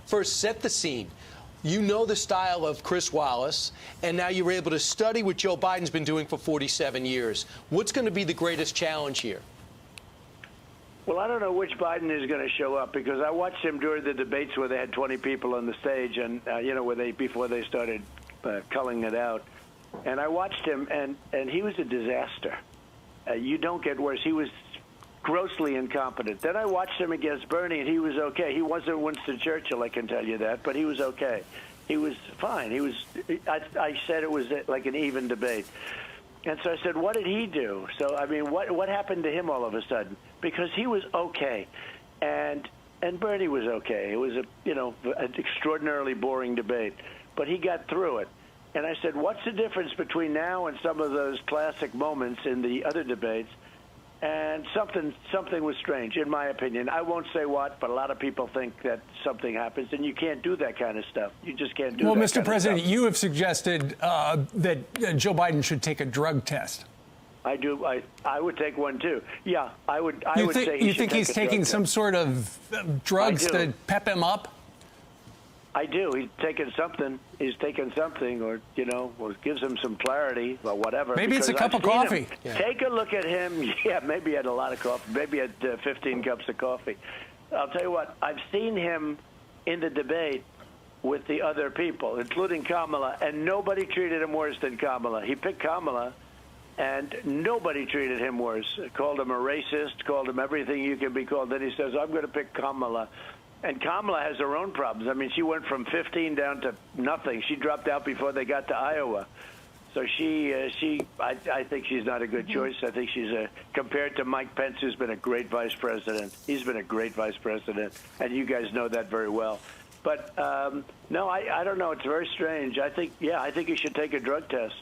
First, set the scene. You know the style of Chris Wallace, and now you're able to study what Joe Biden's been doing for 47 years. What's going to be the greatest challenge here? Well, I don't know which Biden is going to show up, because I watched him during the debates where they had 20 people on the stage, and before they started culling it out, and I watched him, and he was a disaster. You don't get worse. He was grossly incompetent. Then I watched him against Bernie, and he was okay. He wasn't Winston Churchill, I can tell you that, but he was okay. He was fine. I said it was like an even debate. And so I said, what did he do? So, I mean, what happened to him all of a sudden? Because he was okay. And Bernie was okay. It was an extraordinarily boring debate. But he got through it. And I said, what's the difference between now and some of those classic moments in the other debates? And something was strange, in my opinion. I won't say what, but a lot of people think that something happens, and you can't do that kind of stuff. You just can't do that. Well, Mr. kind President, of stuff. you have suggested that Joe Biden should take a drug test. I do. I would take one too. Yeah, I would. Say you think he's taking some sort of drugs to pep him up? I do. He's taking something. Or gives him some clarity or whatever. Maybe it's a cup of coffee. Yeah. Take a look at him. Yeah, maybe he had a lot of coffee. Maybe he had 15 cups of coffee. I'll tell you what. I've seen him in the debate with the other people, including Kamala, and nobody treated him worse than Kamala. He picked Kamala, and nobody treated him worse. Called him a racist, called him everything you can be called. Then he says, I'm going to pick Kamala. And Kamala has her own problems. I mean, she went from 15 down to nothing. She dropped out before they got to Iowa. So I think she's not a good choice. I think she's compared to Mike Pence, who's been a great vice president. He's been a great vice president, and you guys know that very well. But no, I don't know. It's very strange. I think he should take a drug test.